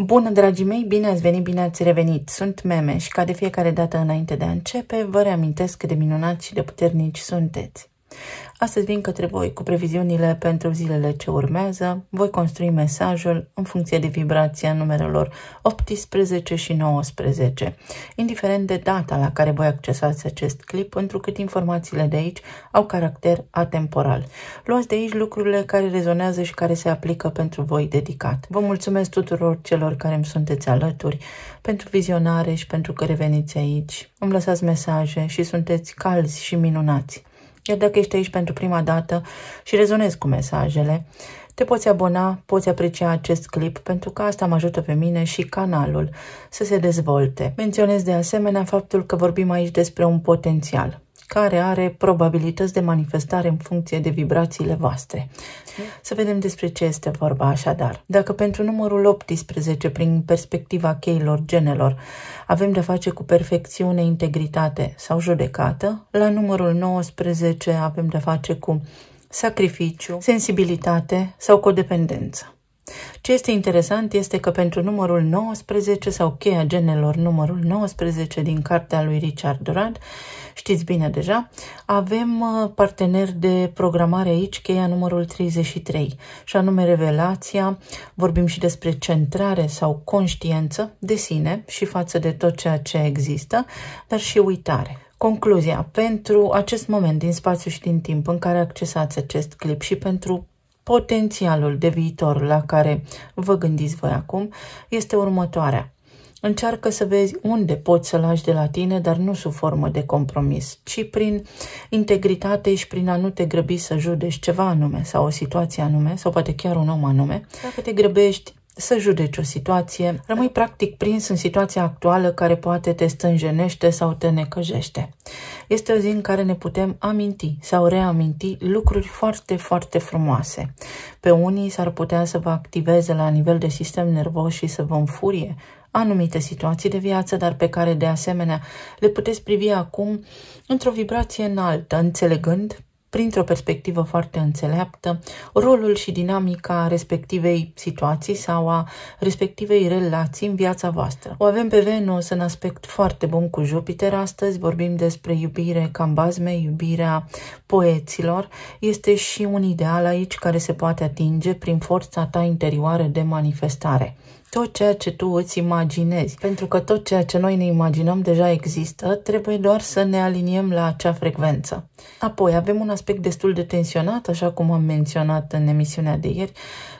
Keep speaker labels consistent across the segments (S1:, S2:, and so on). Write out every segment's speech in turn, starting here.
S1: Bună, dragii mei, bine ați venit, bine ați revenit. Sunt Meme și ca de fiecare dată înainte de a începe, vă reamintesc cât de minunați și de puternici sunteți. Astăzi vin către voi cu previziunile pentru zilele ce urmează. Voi construi mesajul în funcție de vibrația numerelor 18 și 19, indiferent de data la care voi accesați acest clip, întrucât informațiile de aici au caracter atemporal. Luați de aici lucrurile care rezonează și care se aplică pentru voi dedicat. Vă mulțumesc tuturor celor care îmi sunteți alături pentru vizionare și pentru că reveniți aici. Îmi lăsați mesaje și sunteți calzi și minunați. Iar dacă ești aici pentru prima dată și rezonezi cu mesajele, te poți abona, poți aprecia acest clip, pentru că asta mă ajută pe mine și canalul să se dezvolte. Menționez de asemenea faptul că vorbim aici despre un potențial care are probabilități de manifestare în funcție de vibrațiile voastre. Să vedem despre ce este vorba așadar. Dacă pentru numărul 18, prin perspectiva cheilor genelor, avem de face cu perfecțiune, integritate sau judecată, la numărul 19 avem de face cu sacrificiu, sensibilitate sau codependență. Ce este interesant este că pentru numărul 19 sau cheia genelor numărul 19 din cartea lui Richard Durand, știți bine deja, avem parteneri de programare aici, cheia numărul 33, și anume revelația, vorbim și despre centrare sau conștiență de sine și față de tot ceea ce există, dar și uitare. Concluzia, pentru acest moment din spațiu și din timp în care accesați acest clip și pentru potențialul de viitor la care vă gândiți voi acum, este următoarea. Încearcă să vezi unde poți să lași de la tine, dar nu sub formă de compromis, ci prin integritate și prin a nu te grăbi să judeci ceva anume sau o situație anume, sau poate chiar un om anume. Dacă te grăbești să judeci o situație, rămâi practic prins în situația actuală care poate te stânjenește sau te necăjește. Este o zi în care ne putem aminti sau reaminti lucruri foarte, foarte frumoase. Pe unii s-ar putea să vă activeze la nivel de sistem nervos și să vă înfurie anumite situații de viață, dar pe care de asemenea le puteți privi acum într-o vibrație înaltă, înțelegând printr-o perspectivă foarte înțeleaptă, rolul și dinamica respectivei situații sau a respectivei relații în viața voastră. O avem pe Venus în aspect foarte bun cu Jupiter astăzi, vorbim despre iubire ca în bazme, iubirea poeților. Este și un ideal aici care se poate atinge prin forța ta interioară de manifestare. Tot ceea ce tu îți imaginezi, pentru că tot ceea ce noi ne imaginăm deja există, trebuie doar să ne aliniem la acea frecvență. Apoi avem un aspect destul de tensionat, așa cum am menționat în emisiunea de ieri,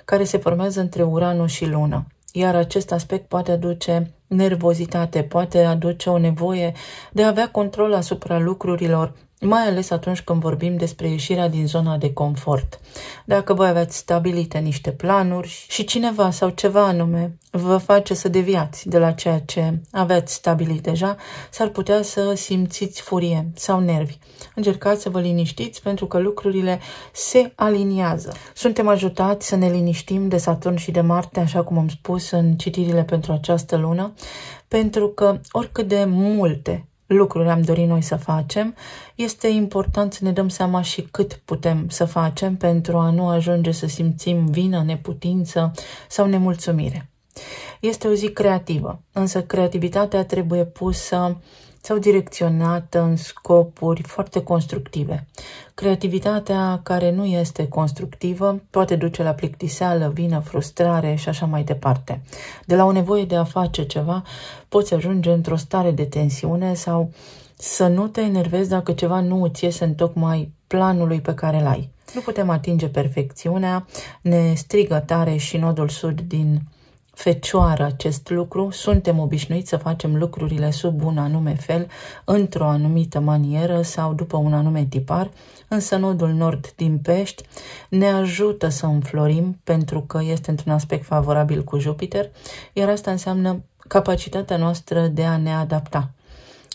S1: care se formează între Uranus și Lună. Iar acest aspect poate aduce nervozitate, poate aduce o nevoie de a avea control asupra lucrurilor, mai ales atunci când vorbim despre ieșirea din zona de confort. Dacă voi aveți stabilite niște planuri și cineva sau ceva anume vă face să deviați de la ceea ce aveți stabilit deja, s-ar putea să simțiți furie sau nervi. Încercați să vă liniștiți pentru că lucrurile se aliniază. Suntem ajutați să ne liniștim de Saturn și de Marte, așa cum am spus în citirile pentru această lună, pentru că oricât de multe lucruri am dorit noi să facem, este important să ne dăm seama și cât putem să facem pentru a nu ajunge să simțim vină, neputință sau nemulțumire. Este o zi creativă, însă creativitatea trebuie pusă sau direcționată în scopuri foarte constructive. Creativitatea care nu este constructivă poate duce la plictiseală, vină, frustrare și așa mai departe. De la o nevoie de a face ceva, poți ajunge într-o stare de tensiune sau să nu te enervezi dacă ceva nu îți iese în tocmai planului pe care l-ai. Nu putem atinge perfecțiunea, ne strigă tare și nodul sud din Fecioară acest lucru, suntem obișnuiți să facem lucrurile sub un anume fel, într-o anumită manieră sau după un anume tipar, însă nodul nord din Pești ne ajută să înflorim pentru că este într-un aspect favorabil cu Jupiter, iar asta înseamnă capacitatea noastră de a ne adapta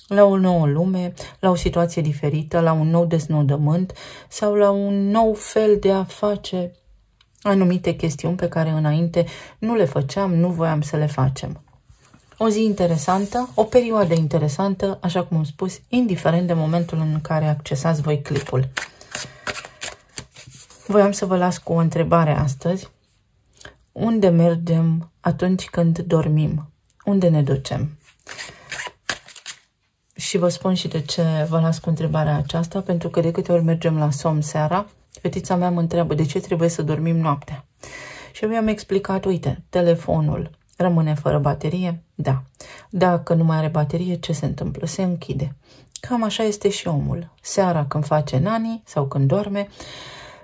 S1: la o nouă lume, la o situație diferită, la un nou desnodământ sau la un nou fel de a face anumite chestiuni pe care înainte nu le făceam, nu voiam să le facem. O zi interesantă, o perioadă interesantă, așa cum am spus, indiferent de momentul în care accesați voi clipul. Voiam să vă las cu o întrebare astăzi. Unde mergem atunci când dormim? Unde ne ducem? Și vă spun și de ce vă las cu întrebarea aceasta, pentru că de câte ori mergem la somn seara, fetița mea mă întreabă de ce trebuie să dormim noaptea. Și eu i-am explicat, uite, telefonul rămâne fără baterie? Da. Dacă nu mai are baterie, ce se întâmplă? Se închide. Cam așa este și omul. Seara când face nani sau când doarme,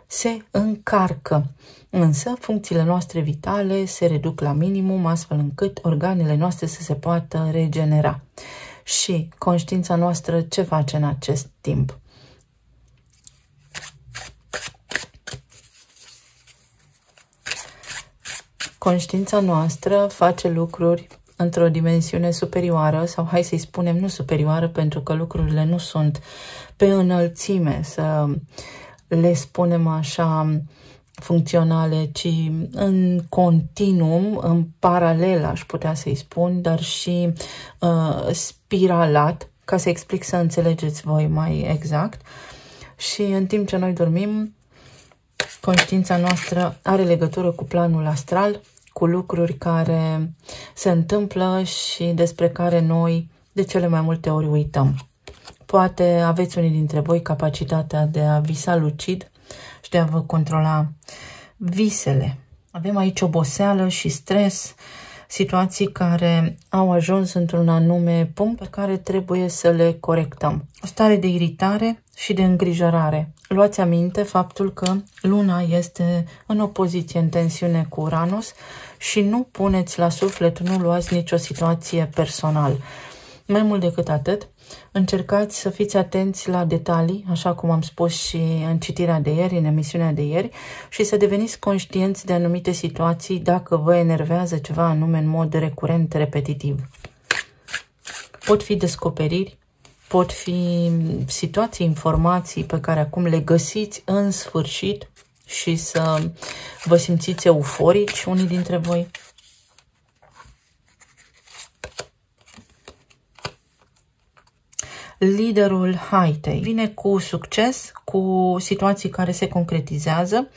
S1: se încarcă. Însă, funcțiile noastre vitale se reduc la minimum, astfel încât organele noastre să se poată regenera. Și conștiința noastră ce face în acest timp? Conștiința noastră face lucruri într-o dimensiune superioară, sau hai să-i spunem nu superioară, pentru că lucrurile nu sunt pe înălțime, să le spunem așa, funcționale, ci în continuum, în paralel, aș putea să-i spun, dar și spiralat, ca să explic să înțelegeți voi mai exact. Și în timp ce noi dormim, conștiința noastră are legătură cu planul astral, cu lucruri care se întâmplă și despre care noi de cele mai multe ori uităm. Poate aveți unii dintre voi capacitatea de a visa lucid și de a vă controla visele. Avem aici oboseală și stres, situații care au ajuns într-un anume punct pe care trebuie să le corectăm. O stare de iritare și de îngrijorare. Luați aminte faptul că luna este în opoziție, în tensiune cu Uranus și nu puneți la suflet, nu luați nicio situație personal. Mai mult decât atât, încercați să fiți atenți la detalii, așa cum am spus și în citirea de ieri, în emisiunea de ieri, și să deveniți conștienți de anumite situații dacă vă enervează ceva anume în mod recurent, repetitiv. Pot fi descoperiri, pot fi situații, informații pe care acum le găsiți în sfârșit și să vă simțiți euforici, unii dintre voi. Liderul Haitei vine cu succes, cu situații care se concretizează,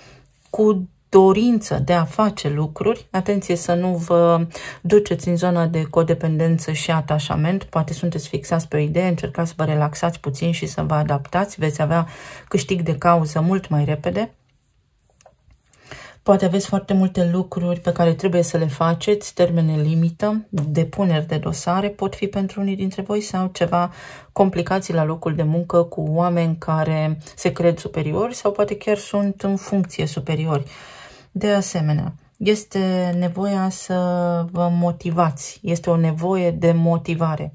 S1: cu dorință de a face lucruri. Atenție să nu vă duceți în zona de codependență și atașament. Poate sunteți fixați pe o idee, încercați să vă relaxați puțin și să vă adaptați. Veți avea câștig de cauză mult mai repede. Poate aveți foarte multe lucruri pe care trebuie să le faceți, termene limită, depuneri de dosare pot fi pentru unii dintre voi sau ceva complicații la locul de muncă cu oameni care se cred superiori sau poate chiar sunt în funcție superiori. De asemenea, este nevoia să vă motivați, este o nevoie de motivare,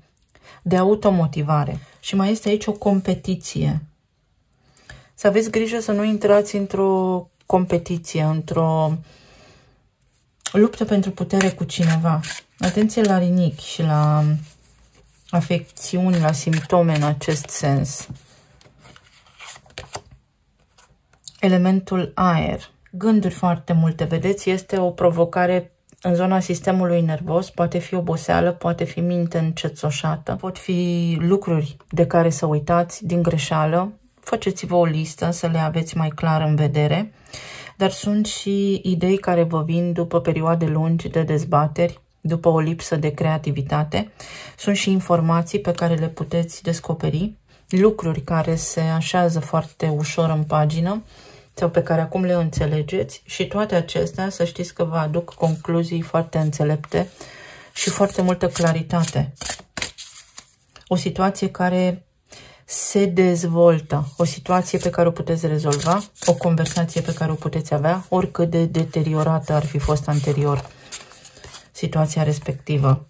S1: de automotivare și mai este aici o competiție. Să aveți grijă să nu intrați într-o competiție, într-o luptă pentru putere cu cineva. Atenție la rinichi și la afecțiuni, la simptome în acest sens. Elementul aer. Gânduri foarte multe, vedeți? Este o provocare în zona sistemului nervos, poate fi oboseală, poate fi minte încețoșată, pot fi lucruri de care să uitați din greșeală. Faceți-vă o listă să le aveți mai clar în vedere, dar sunt și idei care vă vin după perioade lungi de dezbateri, după o lipsă de creativitate. Sunt și informații pe care le puteți descoperi, lucruri care se așează foarte ușor în pagină sau pe care acum le înțelegeți și toate acestea să știți că vă aduc concluzii foarte înțelepte și foarte multă claritate. O situație care se dezvoltă, o situație pe care o puteți rezolva, o conversație pe care o puteți avea, oricât de deteriorată ar fi fost anterior situația respectivă.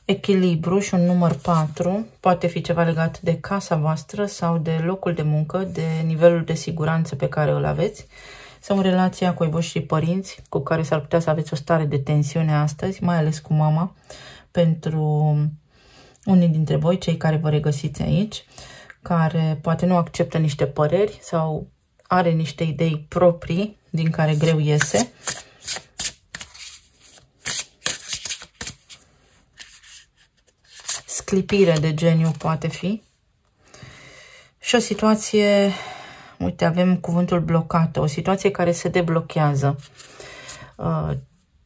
S1: Echilibru și un număr 4 poate fi ceva legat de casa voastră sau de locul de muncă, de nivelul de siguranță pe care îl aveți sau în relația cu ai voștri părinți cu care s-ar putea să aveți o stare de tensiune astăzi, mai ales cu mama, pentru unii dintre voi, cei care vă regăsiți aici, care poate nu acceptă niște păreri sau are niște idei proprii din care greu iese. Sclipire de geniu poate fi. Și o situație, uite, avem cuvântul blocată, o situație care se deblochează.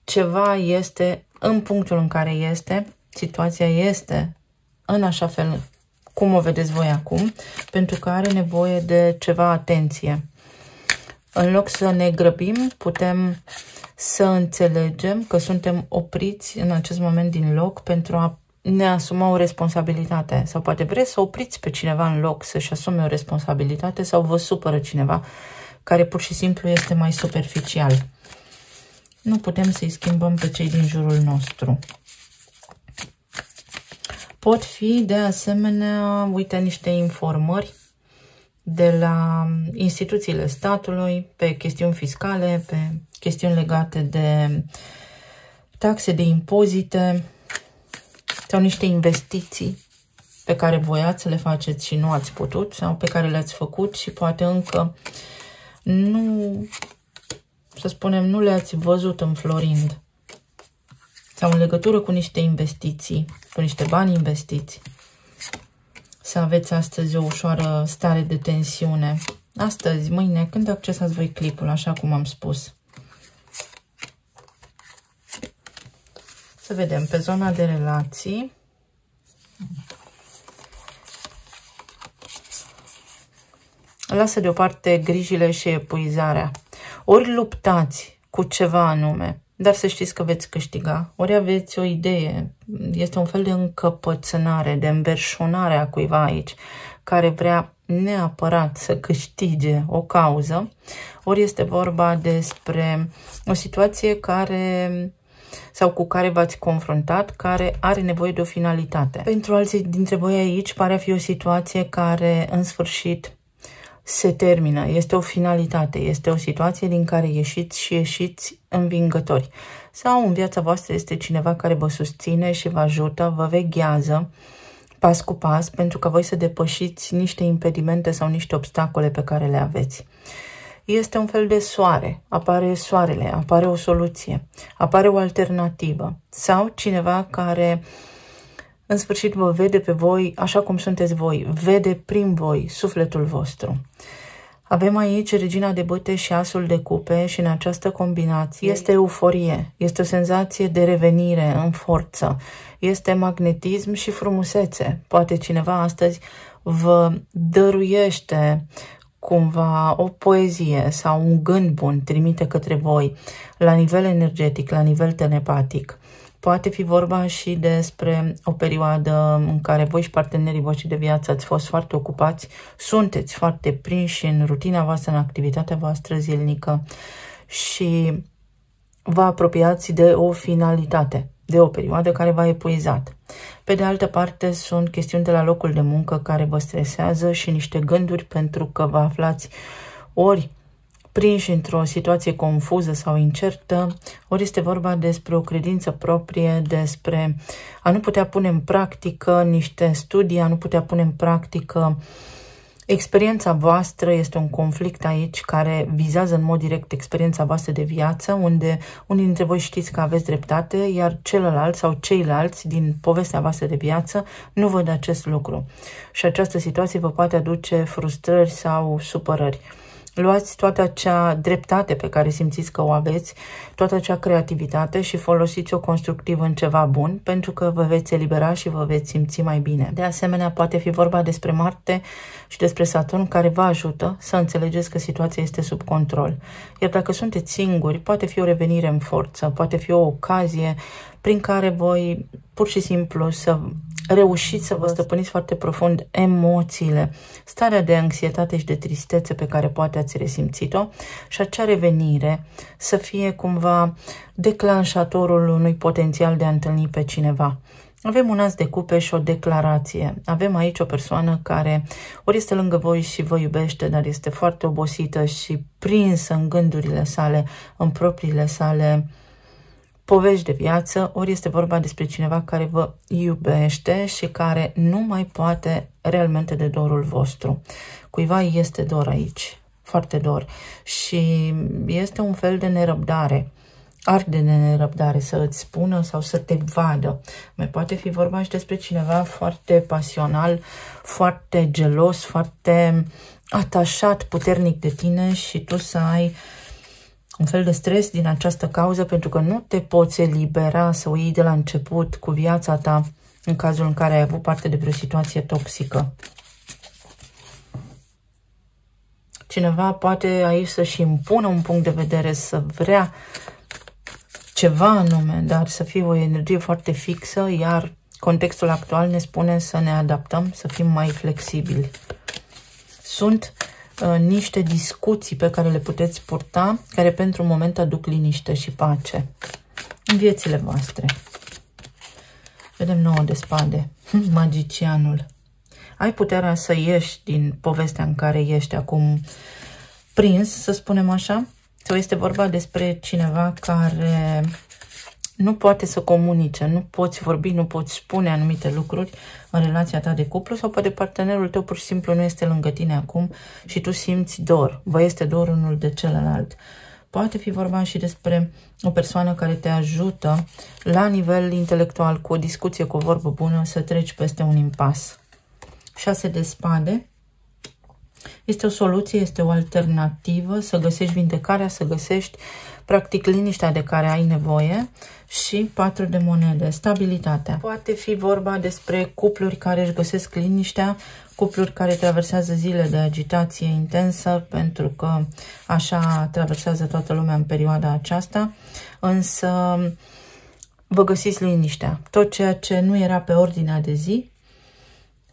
S1: Ceva este în punctul în care este, situația este în așa fel cum o vedeți voi acum, pentru că are nevoie de ceva atenție. În loc să ne grăbim, putem să înțelegem că suntem opriți în acest moment din loc pentru a ne asuma o responsabilitate. Sau poate vreți să opriți pe cineva în loc să-și asume o responsabilitate sau vă supără cineva care pur și simplu este mai superficial. Nu putem să-i schimbăm pe cei din jurul nostru. Pot fi, de asemenea, uite, niște informări de la instituțiile statului pe chestiuni fiscale, pe chestiuni legate de taxe, de impozite sau niște investiții pe care voiați să le faceți și nu ați putut sau pe care le-ați făcut și poate încă nu, să spunem, nu le-ați văzut înflorind. Sau în legătură cu niște investiții, cu niște bani investiți. Să aveți astăzi o ușoară stare de tensiune. Astăzi, mâine, când accesați voi clipul, așa cum am spus. Să vedem, pe zona de relații. Lasă deoparte grijile și epuizarea. Ori luptați cu ceva anume, dar să știți că veți câștiga. Ori aveți o idee, este un fel de încăpățânare, de înverșunare a cuiva aici, care vrea neapărat să câștige o cauză, ori este vorba despre o situație care sau cu care v-ați confruntat, care are nevoie de o finalitate. Pentru alții dintre voi aici pare a fi o situație care în sfârșit se termină, este o finalitate, este o situație din care ieșiți și ieșiți învingători. Sau în viața voastră este cineva care vă susține și vă ajută, vă veghează pas cu pas pentru ca voi să depășiți niște impedimente sau niște obstacole pe care le aveți. Este un fel de soare, apare soarele, apare o soluție, apare o alternativă sau cineva care în sfârșit vă vede pe voi așa cum sunteți voi, vede prin voi sufletul vostru. Avem aici regina de bâte și asul de cupe și în această combinație este euforie, este o senzație de revenire în forță, este magnetism și frumusețe. Poate cineva astăzi vă dăruiește cumva o poezie sau un gând bun trimite către voi la nivel energetic, la nivel telepatic. Poate fi vorba și despre o perioadă în care voi și partenerii voștri de viață ați fost foarte ocupați, sunteți foarte prinși în rutina voastră, în activitatea voastră zilnică și vă apropiați de o finalitate, de o perioadă care v-a epuizat. Pe de altă parte, sunt chestiuni de la locul de muncă care vă stresează și niște gânduri pentru că vă aflați ori prinși într-o situație confuză sau incertă, ori este vorba despre o credință proprie, despre a nu putea pune în practică niște studii, a nu putea pune în practică experiența voastră. Este un conflict aici care vizează în mod direct experiența voastră de viață, unde unii dintre voi știți că aveți dreptate, iar celălalt sau ceilalți din povestea voastră de viață nu văd acest lucru. Și această situație vă poate aduce frustrări sau supărări. Luați toată acea dreptate pe care simțiți că o aveți, toată acea creativitate și folosiți-o constructiv în ceva bun, pentru că vă veți elibera și vă veți simți mai bine. De asemenea, poate fi vorba despre Marte și despre Saturn care vă ajută să înțelegeți că situația este sub control. Iar dacă sunteți singuri, poate fi o revenire în forță, poate fi o ocazie prin care voi pur și simplu să reușiți să vă stăpâniți foarte profund emoțiile, starea de anxietate și de tristețe pe care poate ați resimțit-o și acea revenire să fie cumva declanșatorul unui potențial de a întâlni pe cineva. Avem un as de cupe și o declarație. Avem aici o persoană care ori este lângă voi și vă iubește, dar este foarte obosită și prinsă în gândurile sale, în propriile sale povești de viață, ori este vorba despre cineva care vă iubește și care nu mai poate realmente de dorul vostru. Cuiva este dor aici, foarte dor, și este un fel de nerăbdare, arde de nerăbdare să îți spună sau să te vadă. Mai poate fi vorba și despre cineva foarte pasional, foarte gelos, foarte atașat puternic de tine și tu să ai un fel de stres din această cauză, pentru că nu te poți elibera să o iei de la început cu viața ta în cazul în care ai avut parte de vreo situație toxică. Cineva poate aici să-și impună un punct de vedere, să vrea ceva anume, dar să fie o energie foarte fixă, iar contextul actual ne spune să ne adaptăm, să fim mai flexibili. Sunt niște discuții pe care le puteți purta, care pentru moment aduc liniște și pace în viețile voastre. Vedem 9 de spade, magicianul. Ai puterea să ieși din povestea în care ești acum prins, să spunem așa, sau este vorba despre cineva care nu poate să comunice, nu poți vorbi, nu poți spune anumite lucruri în relația ta de cuplu, sau poate partenerul tău pur și simplu nu este lângă tine acum și tu simți dor, vă este dor unul de celălalt. Poate fi vorba și despre o persoană care te ajută la nivel intelectual, cu o discuție, cu o vorbă bună, să treci peste un impas. 6 de spade. Este o soluție, este o alternativă, să găsești vindecarea, să găsești practic liniștea de care ai nevoie. Și 4 de monede, stabilitatea. Poate fi vorba despre cupluri care își găsesc liniștea, cupluri care traversează zile de agitație intensă, pentru că așa traversează toată lumea în perioada aceasta, însă vă găsiți liniștea. Tot ceea ce nu era pe ordinea de zi,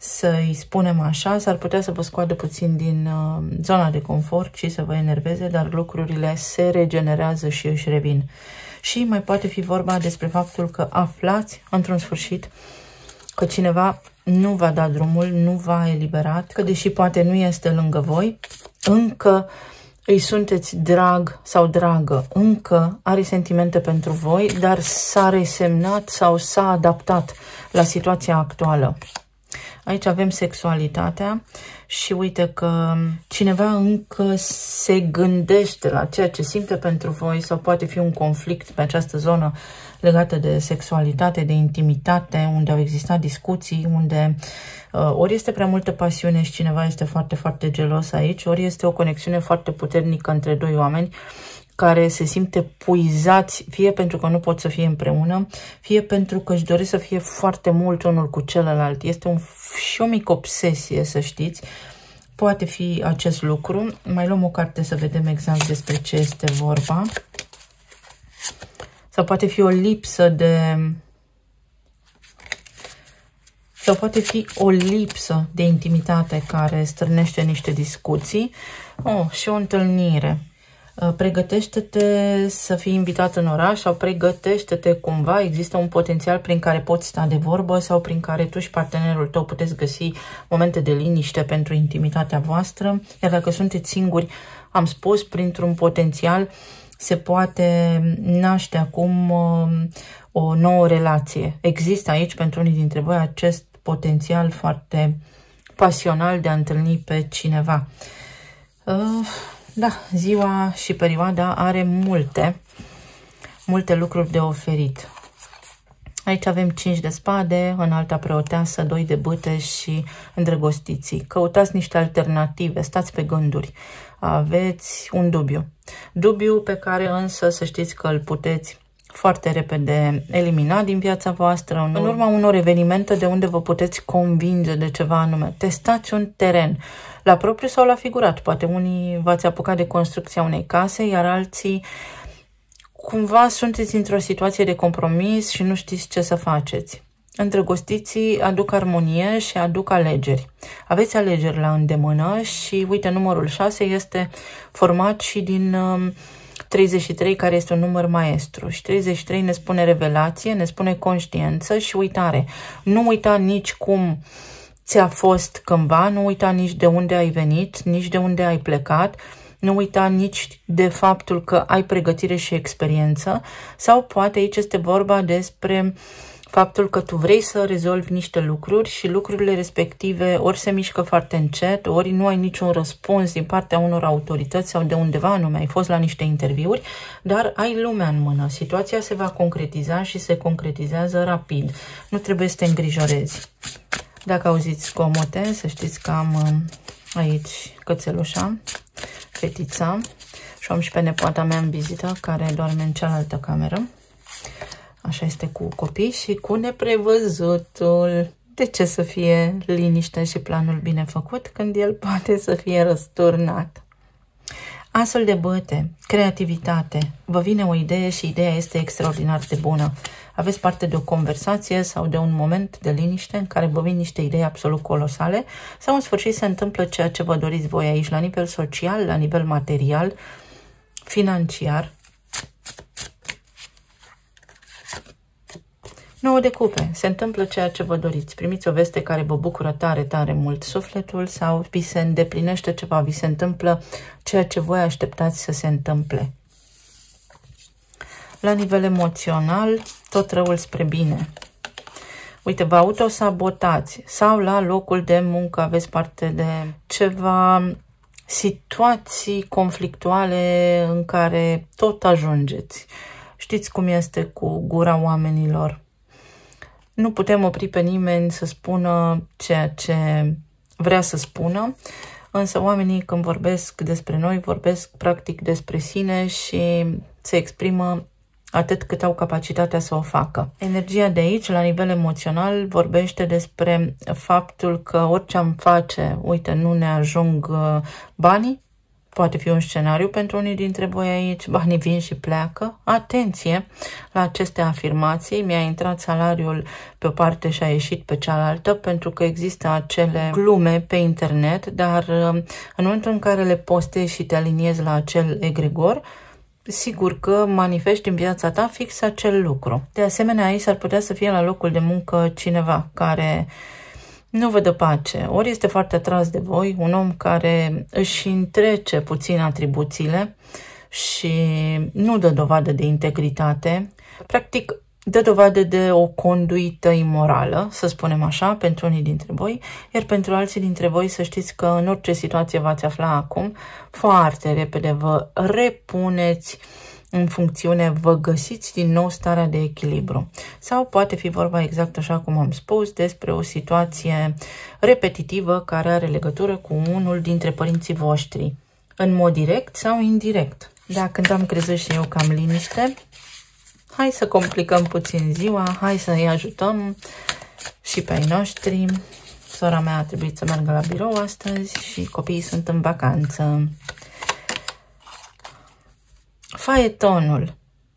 S1: să-i spunem așa, s-ar putea să vă scoadă puțin din zona de confort și să vă enerveze, dar lucrurile se regenerează și își revin. Și mai poate fi vorba despre faptul că aflați, într-un sfârșit, că cineva nu va da drumul, nu va eliberat, că deși poate nu este lângă voi, încă îi sunteți drag sau dragă, încă are sentimente pentru voi, dar s-a resemnat sau s-a adaptat la situația actuală. Aici avem sexualitatea și uite că cineva încă se gândește la ceea ce simte pentru voi, sau poate fi un conflict pe această zonă legată de sexualitate, de intimitate, unde au existat discuții, unde ori este prea multă pasiune și cineva este foarte, foarte gelos aici, ori este o conexiune foarte puternică între doi oameni care se simte puizați, fie pentru că nu pot să fie împreună, fie pentru că își doresc să fie foarte mult unul cu celălalt. Este și o mică obsesie, să știți. Poate fi acest lucru. Mai luăm o carte să vedem exact despre ce este vorba. Sau poate fi o lipsă de... Sau poate fi o lipsă de intimitate care stârnește niște discuții. Și o întâlnire. Pregătește-te să fii invitat în oraș sau pregătește-te cumva, există un potențial prin care poți sta de vorbă sau prin care tu și partenerul tău puteți găsi momente de liniște pentru intimitatea voastră. Iar dacă sunteți singuri, am spus, printr-un potențial se poate naște acum o nouă relație. Există aici pentru unii dintre voi acest potențial foarte pasional de a întâlni pe cineva. Da, ziua și perioada are multe lucruri de oferit. Aici avem 5 de spade, înalta preoteasă, 2 de bâte și îndrăgostiții. Căutați niște alternative, stați pe gânduri. Aveți un dubiu. Dubiu pe care însă să știți că îl puteți foarte repede elimina din viața voastră, în urma unor evenimente de unde vă puteți convinge de ceva anume. Testați un teren, la propriu sau la figurat. Poate unii v-ați apucat de construcția unei case, iar alții cumva sunteți într-o situație de compromis și nu știți ce să faceți. Îndrăgostiții aduc armonie și aduc alegeri. Aveți alegeri la îndemână și, uite, numărul 6 este format și din 33, care este un număr maestru. Și 33 ne spune revelație, ne spune conștiință și uitare. Nu uita nici cum ți-a fost cândva, nu uita nici de unde ai venit, nici de unde ai plecat, nu uita nici de faptul că ai pregătire și experiență, sau poate aici este vorba despre faptul că tu vrei să rezolvi niște lucruri și lucrurile respective ori se mișcă foarte încet, ori nu ai niciun răspuns din partea unor autorități sau de undeva anume ai fost la niște interviuri, dar ai lumea în mână. Situația se va concretiza și se concretizează rapid. Nu trebuie să te îngrijorezi. Dacă auziți zgomote, să știți că am aici cățelușa, fetița, Și am și pe nepoata mea în vizită, care doarme în cealaltă cameră. Așa este cu copii și cu neprevăzutul. De ce să fie liniște și planul bine făcut când el poate să fie răsturnat? Asul de băte, creativitate. Vă vine o idee și ideea este extraordinar de bună. Aveți parte de o conversație sau de un moment de liniște în care vă vin niște idei absolut colosale sau în sfârșit se întâmplă ceea ce vă doriți voi aici, la nivel social, la nivel material, financiar. 9 de cupe. Se întâmplă ceea ce vă doriți. Primiți o veste care vă bucură tare, tare mult sufletul sau vi se îndeplinește ceva, vi se întâmplă ceea ce voi așteptați să se întâmple. La nivel emoțional, tot răul spre bine. Uite, vă autosabotați sau la locul de muncă aveți parte de ceva situații conflictuale în care tot ajungeți. Știți cum este cu gura oamenilor. Nu putem opri pe nimeni să spună ceea ce vrea să spună, însă oamenii când vorbesc despre noi, vorbesc practic despre sine și se exprimă atât cât au capacitatea să o facă. Energia de aici, la nivel emoțional, vorbește despre faptul că orice am face, uite, nu ne ajung banii. Poate fi un scenariu pentru unii dintre voi aici, banii vin și pleacă. Atenție la aceste afirmații, mi-a intrat salariul pe o parte și a ieșit pe cealaltă, pentru că există acele glume pe internet, dar în momentul în care le postezi și te aliniezi la acel egregor, sigur că manifesti în viața ta fix acel lucru. De asemenea, aici s-ar putea să fie la locul de muncă cineva care nu vă dă pace, ori este foarte atras de voi, un om care își întrece puțin atribuțiile și nu dă dovadă de integritate, practic dă dovadă de o conduită imorală, să spunem așa, pentru unii dintre voi, iar pentru alții dintre voi să știți că în orice situație v-ați afla acum, foarte repede vă repuneți în funcțiune, vă găsiți din nou starea de echilibru. Sau poate fi vorba exact așa cum am spus, despre o situație repetitivă care are legătură cu unul dintre părinții voștri, în mod direct sau indirect. Da, când am crezut și eu că am liniște, hai să complicăm puțin ziua, hai să îi ajutăm și pe ai noștri. Sora mea a trebuit să meargă la birou astăzi și copiii sunt în vacanță. Faetonul,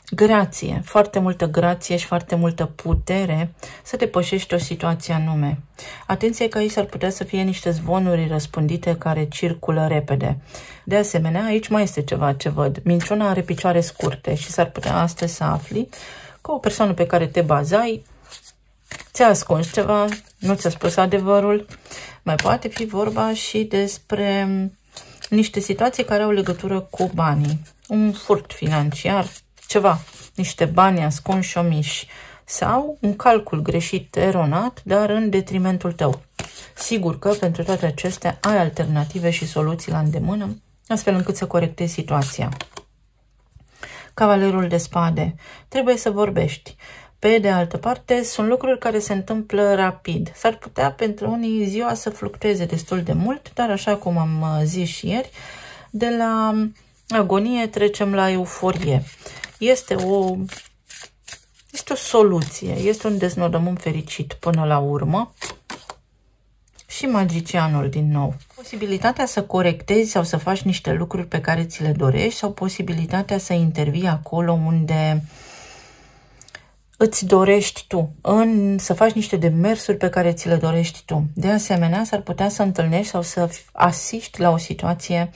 S1: grație, foarte multă grație și foarte multă putere să depășești o situație anume. Atenție că aici ar putea să fie niște zvonuri răspândite care circulă repede. De asemenea, aici mai este ceva ce văd. Minciuna are picioare scurte și s-ar putea astăzi să afli că o persoană pe care te bazai ți-a ascuns ceva, nu ți-a spus adevărul. Mai poate fi vorba și despre niște situații care au legătură cu banii. Un furt financiar, ceva, niște bani ascunși, omiși, sau un calcul greșit, eronat, dar în detrimentul tău. Sigur că pentru toate acestea ai alternative și soluții la îndemână, astfel încât să corectezi situația. Cavalerul de spade. Trebuie să vorbești. Pe de altă parte, sunt lucruri care se întâmplă rapid. S-ar putea pentru unii ziua să fluctueze destul de mult, dar așa cum am zis și ieri, de la agonie trecem la euforie. Este o soluție, este un deznodământ fericit până la urmă. Și magicianul din nou. Posibilitatea să corectezi sau să faci niște lucruri pe care ți le dorești sau posibilitatea să intervii acolo unde îți dorești tu, să faci niște demersuri pe care ți le dorești tu. De asemenea, s-ar putea să întâlnești sau să asiști la o situație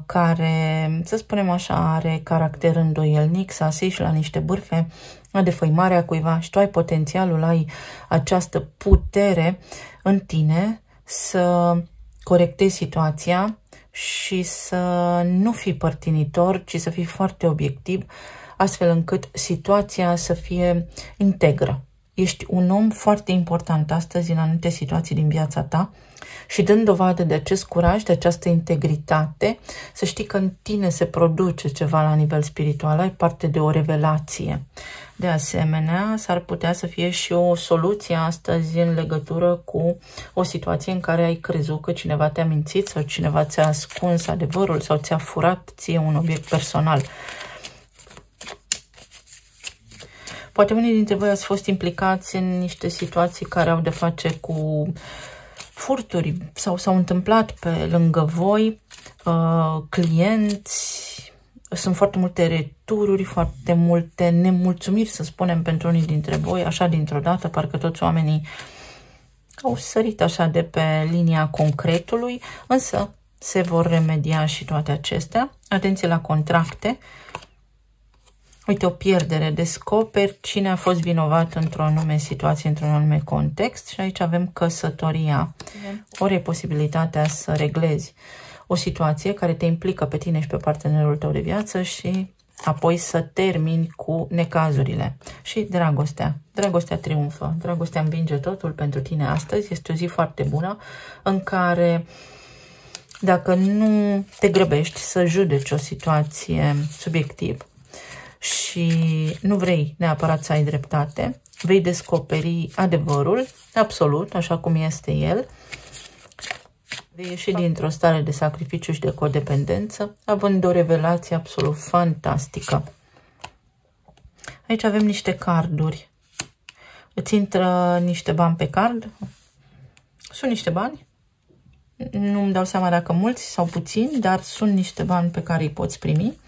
S1: care, să spunem așa, are caracter îndoielnic, să asiști la niște bârfe, la defăimarea cuiva și tu ai potențialul, ai această putere în tine să corectezi situația și să nu fii părtinitor, ci să fii foarte obiectiv, astfel încât situația să fie integră. ești un om foarte important astăzi în anumite situații din viața ta și dând dovadă de acest curaj, de această integritate, să știi că în tine se produce ceva la nivel spiritual, ai parte de o revelație. De asemenea, s-ar putea să fie și o soluție astăzi în legătură cu o situație în care ai crezut că cineva te-a mințit sau cineva ți-a ascuns adevărul sau ți-a furat ție un obiect personal. Poate unii dintre voi ați fost implicați în niște situații care au de face cu furturi sau s-au întâmplat pe lângă voi, clienți, sunt foarte multe retururi, foarte multe nemulțumiri, să spunem, pentru unii dintre voi, așa dintr-o dată, parcă toți oamenii au sărit așa de pe linia concretului, însă se vor remedia și toate acestea. Atenție la contracte. Uite, o pierdere, descoperi cine a fost vinovat într-o anume situație, într-un anume context și aici avem căsătoria. Ori e posibilitatea să reglezi o situație care te implică pe tine și pe partenerul tău de viață și apoi să termini cu necazurile. Și dragostea. Dragostea triumfă. Dragostea învinge totul pentru tine astăzi. Este o zi foarte bună în care, dacă nu te grăbești să judeci o situație subiectiv și nu vrei neapărat să ai dreptate, vei descoperi adevărul, absolut, așa cum este el, vei ieși dintr-o stare de sacrificiu și de codependență, având o revelație absolut fantastică. Aici avem niște carduri. Îți intră niște bani pe card. Sunt niște bani. Nu-mi dau seama dacă mulți sau puțini, dar sunt niște bani pe care îi poți primi.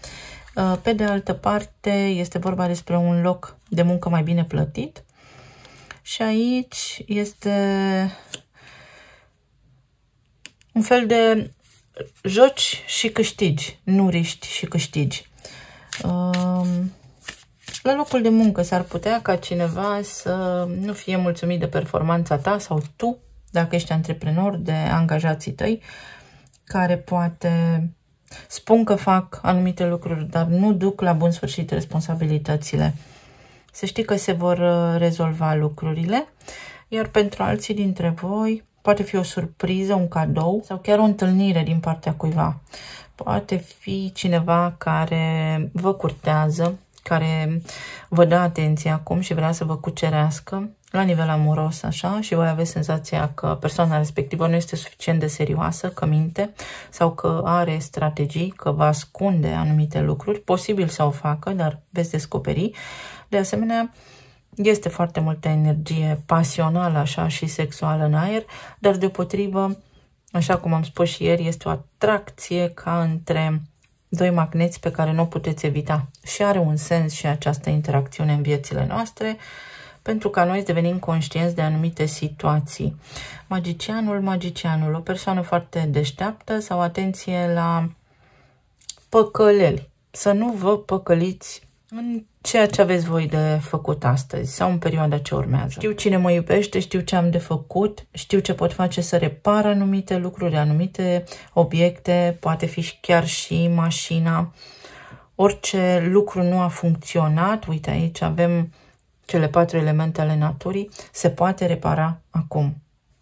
S1: Pe de altă parte, este vorba despre un loc de muncă mai bine plătit. Și aici este un fel de joci și câștigi, nu riști și câștigi. La locul de muncă s-ar putea ca cineva să nu fie mulțumit de performanța ta sau tu, dacă ești antreprenor, de angajații tăi, care poate spun că fac anumite lucruri, dar nu duc la bun sfârșit responsabilitățile. Să știi că se vor rezolva lucrurile, iar pentru alții dintre voi poate fi o surpriză, un cadou sau chiar o întâlnire din partea cuiva. Poate fi cineva care vă curtează, care vă dă atenție acum și vrea să vă cucerească la nivel amoros, așa, și voi aveți senzația că persoana respectivă nu este suficient de serioasă, că minte sau că are strategii, că vă ascunde anumite lucruri. Posibil să o facă, dar veți descoperi. De asemenea, este foarte multă energie pasională, așa, și sexuală în aer, dar deopotrivă, așa cum am spus și ieri, este o atracție ca între doi magneți pe care nu o puteți evita. Și are un sens și această interacțiune în viețile noastre, pentru ca noi să devenim conștienți de anumite situații. Magicianul, o persoană foarte deșteaptă, sau atenție la păcăleli. Să nu vă păcăliți în ceea ce aveți voi de făcut astăzi sau în perioada ce urmează. Știu cine mă iubește, știu ce am de făcut, știu ce pot face să repar anumite lucruri, anumite obiecte, poate fi chiar și mașina. Orice lucru nu a funcționat, uite aici avem cele 4 elemente ale naturii, se poate repara acum.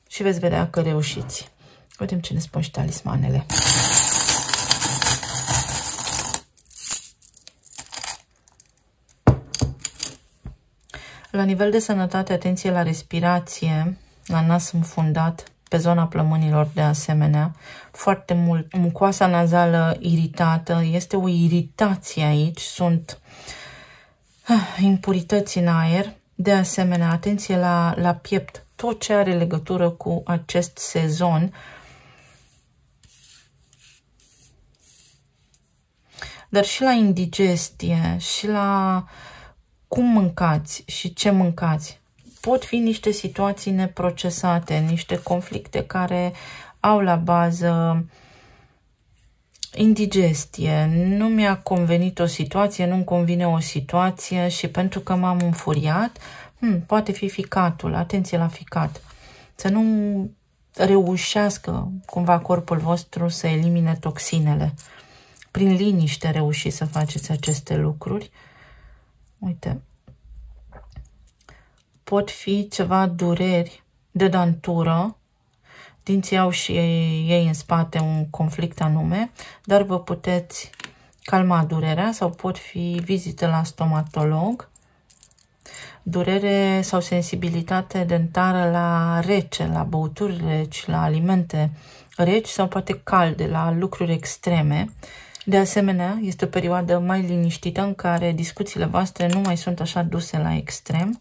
S1: Și veți vedea că reușiți. Vedem ce ne spun și talismanele. La nivel de sănătate, atenție la respirație, la nas înfundat, pe zona plămânilor de asemenea, foarte mult. Mucoasa nazală iritată, este o iritație aici, sunt impurități în aer. De asemenea, atenție la piept, tot ce are legătură cu acest sezon. Dar și la indigestie, și la cum mâncați și ce mâncați. Pot fi niște situații neprocesate, niște conflicte care au la bază indigestie. Nu mi-a convenit o situație, nu-mi convine o situație și pentru că m-am înfuriat, poate fi ficatul. Atenție la ficat. Să nu reușească cumva corpul vostru să elimine toxinele. Prin liniște reușiți să faceți aceste lucruri. Uite, pot fi ceva dureri de dantură, dinții au și ei în spate un conflict anume, dar vă puteți calma durerea sau pot fi vizite la stomatolog, durere sau sensibilitate dentară la rece, la băuturi reci, la alimente reci sau poate calde, la lucruri extreme. De asemenea, este o perioadă mai liniștită în care discuțiile voastre nu mai sunt așa duse la extrem.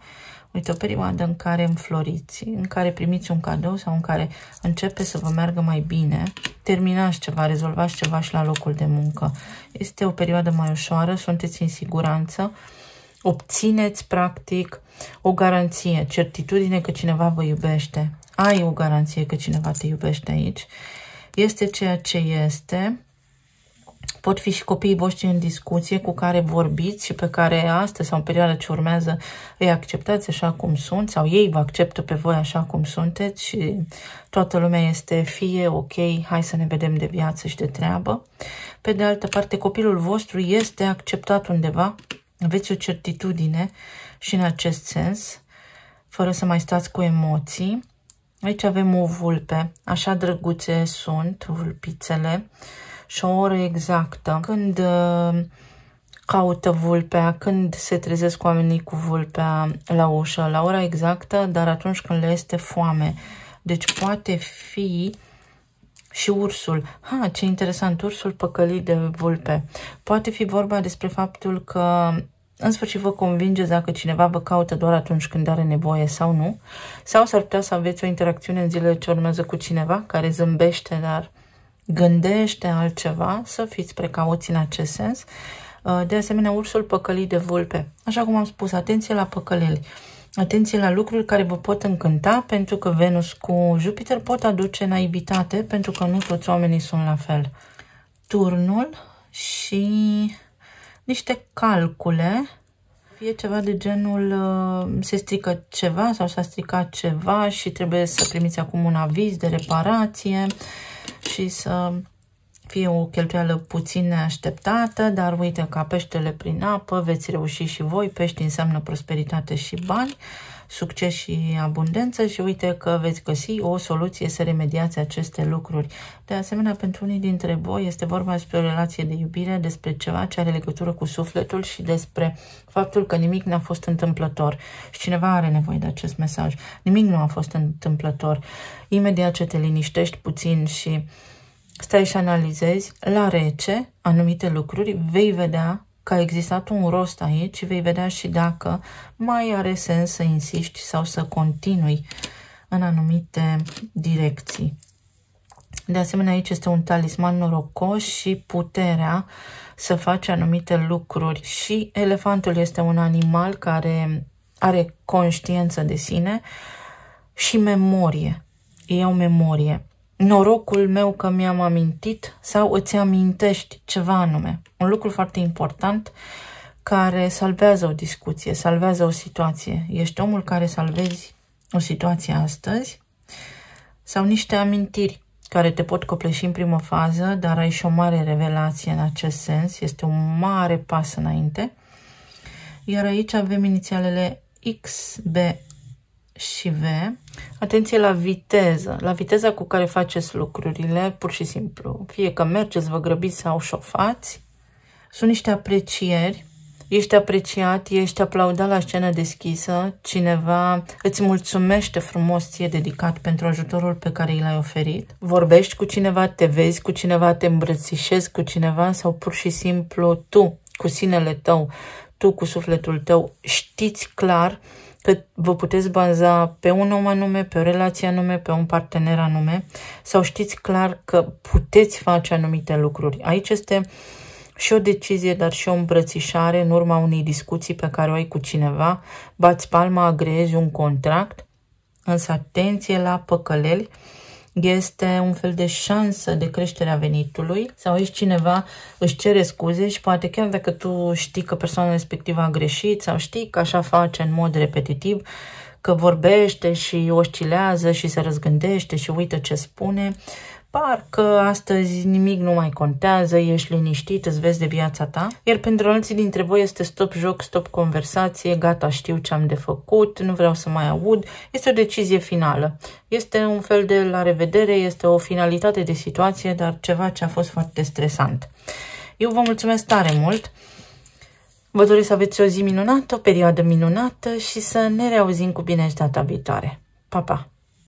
S1: Uite, o perioadă în care înfloriți, în care primiți un cadou sau în care începe să vă meargă mai bine, terminați ceva, rezolvați ceva și la locul de muncă. Este o perioadă mai ușoară, sunteți în siguranță, obțineți practic o garanție, certitudine că cineva vă iubește. Ai o garanție că cineva te iubește aici. Este ceea ce este. Pot fi și copiii voștri în discuție cu care vorbiți și pe care astăzi sau în perioada ce urmează îi acceptați așa cum sunt sau ei vă acceptă pe voi așa cum sunteți și toată lumea este fie ok, hai să ne vedem de viață și de treabă. Pe de altă parte, copilul vostru este acceptat undeva, aveți o certitudine și în acest sens, fără să mai stați cu emoții. Aici avem o vulpe, așa drăguțe sunt vulpițele. Și o oră exactă, când caută vulpea, când se trezesc oamenii cu vulpea la ușă, la ora exactă, dar atunci când le este foame. Deci poate fi și ursul. Ce interesant, ursul păcălit de vulpe. Poate fi vorba despre faptul că în sfârșit vă convingeți dacă cineva vă caută doar atunci când are nevoie sau nu. Sau s-ar putea să aveți o interacțiune în zilele ce urmează cu cineva care zâmbește, dar gândește altceva, să fiți precauți în acest sens. De asemenea, ursul păcălit de vulpe. Așa cum am spus, atenție la păcăleli. Atenție la lucruri care vă pot încânta, pentru că Venus cu Jupiter pot aduce naivitate, pentru că nu toți oamenii sunt la fel. Turnul și niște calcule, fie ceva de genul se strică ceva sau s-a stricat ceva și trebuie să primiți acum un aviz de reparație și să fie o cheltuială puțin neașteptată, dar uite, ca peștele prin apă veți reuși și voi. Pești înseamnă prosperitate și bani, succes și abundență și uite că veți găsi o soluție să remediați aceste lucruri. De asemenea, pentru unii dintre voi este vorba despre o relație de iubire, despre ceva ce are legătură cu sufletul și despre faptul că nimic n-a fost întâmplător. Și cineva are nevoie de acest mesaj. Nimic nu a fost întâmplător. Imediat ce te liniștești puțin și stai și analizezi la rece anumite lucruri, vei vedea că a existat un rost aici și vei vedea și dacă mai are sens să insiști sau să continui în anumite direcții. De asemenea, aici este un talisman norocos și puterea să faci anumite lucruri. Și elefantul este un animal care are conștiință de sine și memorie. Ei au memorie. Norocul meu că mi-am amintit sau îți amintești ceva anume. Un lucru foarte important care salvează o discuție, salvează o situație. Ești omul care salvezi o situație astăzi sau niște amintiri care te pot copleși în primă fază, dar ai și o mare revelație în acest sens. Este un mare pas înainte. Iar aici avem inițialele X, B și V. Atenție la viteză, la viteza cu care faceți lucrurile, pur și simplu. Fie că mergeți, vă grăbiți sau șofați. Sunt niște aprecieri. Ești apreciat, ești aplaudat la scenă deschisă, cineva îți mulțumește frumos ție dedicat pentru ajutorul pe care i l-ai oferit. Vorbești cu cineva, te vezi cu cineva, te îmbrățișezi cu cineva sau pur și simplu tu, cu sinele tău, tu cu sufletul tău, știți clar că vă puteți baza pe un om anume, pe o relație anume, pe un partener anume sau știți clar că puteți face anumite lucruri. Aici este și o decizie, dar și o îmbrățișare în urma unei discuții pe care o ai cu cineva, bați palma, agreezi un contract, însă atenție la păcăleli, este un fel de șansă de creștere a venitului sau aici cineva își cere scuze și poate chiar dacă tu știi că persoana respectivă a greșit sau știi că așa face în mod repetitiv, că vorbește și oscilează și se răzgândește și uită ce spune, parcă astăzi nimic nu mai contează, ești liniștit, îți vezi de viața ta. Iar pentru alții dintre voi este stop joc, stop conversație, gata, știu ce am de făcut, nu vreau să mai aud. Este o decizie finală. Este un fel de la revedere, este o finalitate de situație, dar ceva ce a fost foarte stresant. Eu vă mulțumesc tare mult. Vă doresc să aveți o zi minunată, o perioadă minunată și să ne reauzim cu bine și data viitoare. Pa, pa!